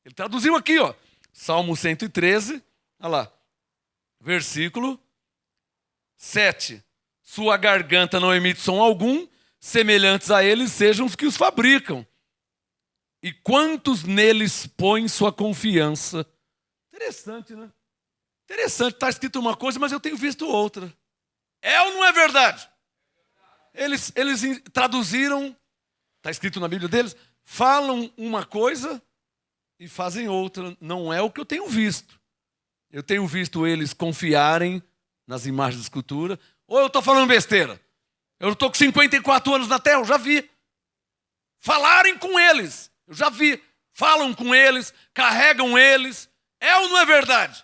Ele traduziu aqui, ó. Salmo 113. Olha lá. Versículo 7. Sua garganta não emite som algum, semelhantes a eles sejam os que os fabricam. E quantos neles põem sua confiança? Interessante, né? Interessante, está escrito uma coisa, mas eu tenho visto outra. É ou não é verdade? Eles traduziram, está escrito na Bíblia deles, falam uma coisa e fazem outra. Não é o que eu tenho visto. Eu tenho visto eles confiarem nas imagens de escultura. Ou eu estou falando besteira? Eu estou com 54 anos na terra, eu já vi. Falarem com eles, eu já vi. Falam com eles, carregam eles. É ou não é verdade?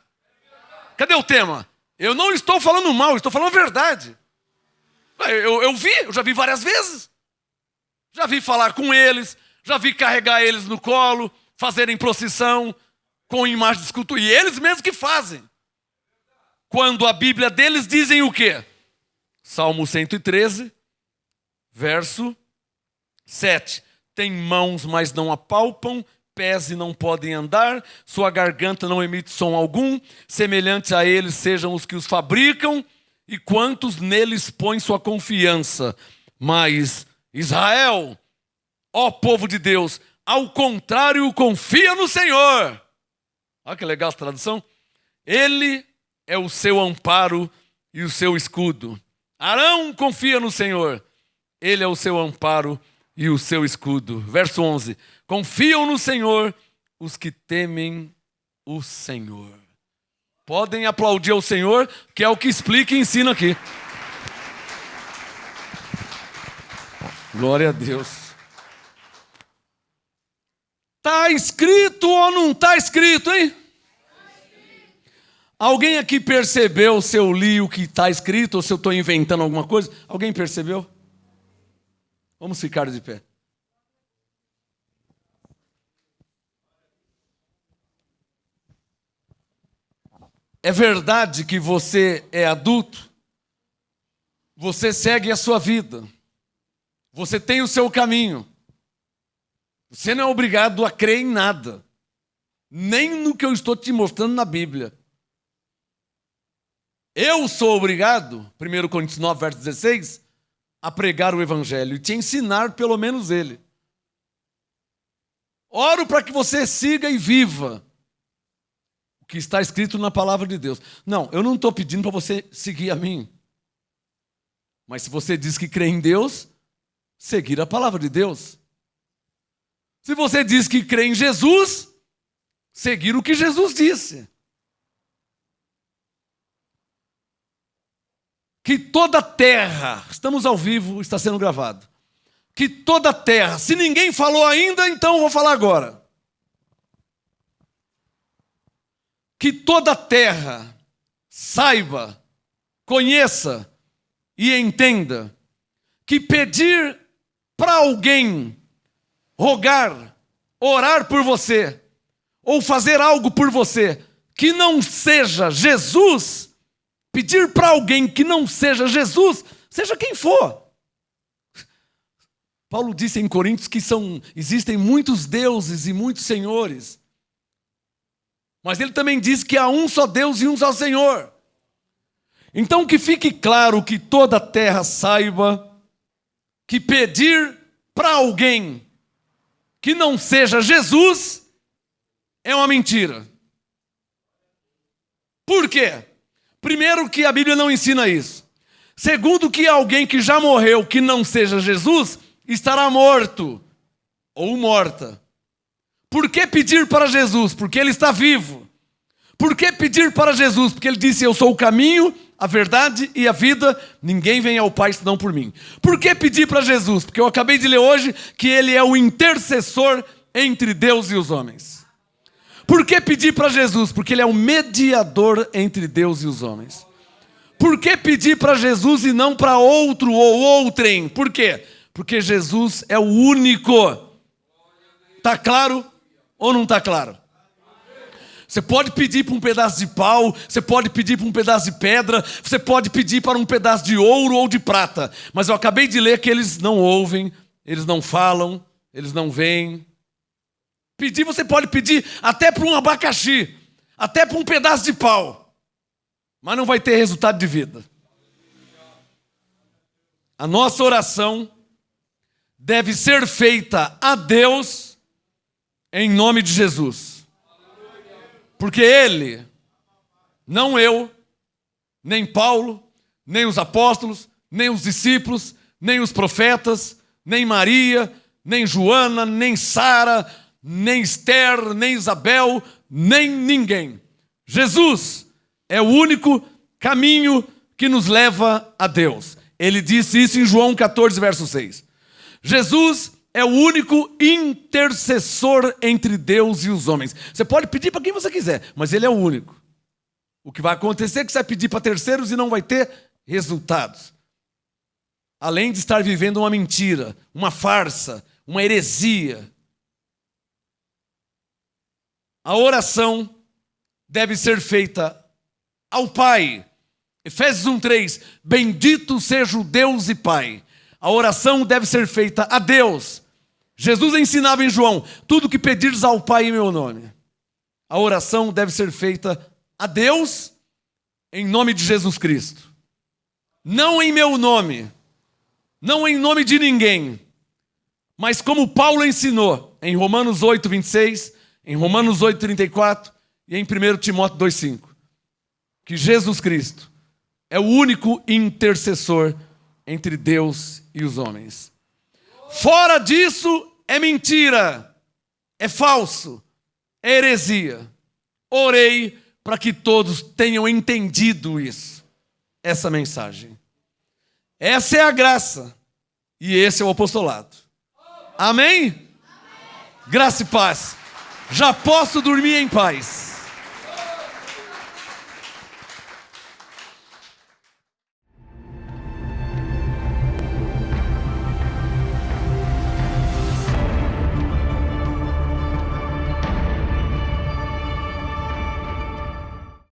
Cadê o tema? Eu não estou falando mal, eu estou falando a verdade. Eu já vi várias vezes. Já vi falar com eles, já vi carregar eles no colo, fazerem procissão com imagem de escultura. E eles mesmos que fazem. Quando a Bíblia deles dizem o quê? Salmo 113, verso 7. Tem mãos, mas não apalpam, pés e não podem andar, sua garganta não emite som algum, semelhantes a eles sejam os que os fabricam, e quantos neles põem sua confiança. Mas Israel, ó povo de Deus, ao contrário, confia no Senhor. Olha que legal essa tradução. Ele é o seu amparo e o seu escudo. Arão confia no Senhor. Ele é o seu amparo e o seu escudo. Verso 11. Confiam no Senhor os que temem o Senhor. Podem aplaudir ao Senhor, que é o que explica e ensina aqui. Glória a Deus. Está escrito ou não está escrito, hein? Alguém aqui percebeu se eu li o que está escrito ou se eu estou inventando alguma coisa? Alguém percebeu? Vamos ficar de pé. É verdade que você é adulto? Você segue a sua vida. Você tem o seu caminho. Você não é obrigado a crer em nada. Nem no que eu estou te mostrando na Bíblia. Eu sou obrigado, 1 Coríntios 9, verso 16, a pregar o Evangelho e te ensinar pelo menos ele. Oro para que você siga e viva o que está escrito na palavra de Deus. Não, eu não estou pedindo para você seguir a mim. Mas se você diz que crê em Deus, seguir a palavra de Deus. Se você diz que crê em Jesus, seguir o que Jesus disse. Que toda a terra, estamos ao vivo, está sendo gravado. Que toda a terra, se ninguém falou ainda, então eu vou falar agora. Que toda a terra saiba, conheça e entenda que pedir para alguém rogar, orar por você, ou fazer algo por você, que não seja Jesus, pedir para alguém que não seja Jesus, seja quem for. Paulo disse em Coríntios que existem muitos deuses e muitos senhores. Mas ele também disse que há um só Deus e um só Senhor. Então que fique claro que toda a terra saiba que pedir para alguém que não seja Jesus é uma mentira. Por quê? Primeiro, que a Bíblia não ensina isso. Segundo, que alguém que já morreu, que não seja Jesus, estará morto ou morta. Por que pedir para Jesus? Porque Ele está vivo. Por que pedir para Jesus? Porque Ele disse, eu sou o caminho, a verdade e a vida, ninguém vem ao Pai senão por mim. Por que pedir para Jesus? Porque eu acabei de ler hoje que Ele é o intercessor entre Deus e os homens. Por que pedir para Jesus? Porque Ele é o mediador entre Deus e os homens. Por que pedir para Jesus e não para outro ou outrem? Por quê? Porque Jesus é o único. Está claro ou não está claro? Você pode pedir para um pedaço de pau, você pode pedir para um pedaço de pedra, você pode pedir para um pedaço de ouro ou de prata. Mas eu acabei de ler que eles não ouvem, eles não falam, eles não veem. Pedir, você pode pedir até para um abacaxi, até para um pedaço de pau, mas não vai ter resultado de vida. A nossa oração deve ser feita a Deus em nome de Jesus. Porque Ele, não eu, nem Paulo, nem os apóstolos, nem os discípulos, nem os profetas, nem Maria, nem Joana, nem Sara, nem Esther, nem Isabel, nem ninguém. Jesus é o único caminho que nos leva a Deus. Ele disse isso em João 14, verso 6. Jesus é o único intercessor entre Deus e os homens. Você pode pedir para quem você quiser, mas Ele é o único. O que vai acontecer é que você vai pedir para terceiros e não vai ter resultados. Além de estar vivendo uma mentira, uma farsa, uma heresia. A oração deve ser feita ao Pai. Efésios 1:3, bendito seja o Deus e Pai. A oração deve ser feita a Deus. Jesus ensinava em João, tudo que pedires ao Pai em meu nome. A oração deve ser feita a Deus em nome de Jesus Cristo. Não em meu nome, não em nome de ninguém, mas como Paulo ensinou em Romanos 8:26, em Romanos 8:34 e em 1 Timóteo 2:5, que Jesus Cristo é o único intercessor entre Deus e os homens. Fora disso é mentira, é falso, é heresia. Orei para que todos tenham entendido isso, essa mensagem. Essa é a graça E esse é o apostolado. Amém? Graça e paz. Já posso dormir em paz.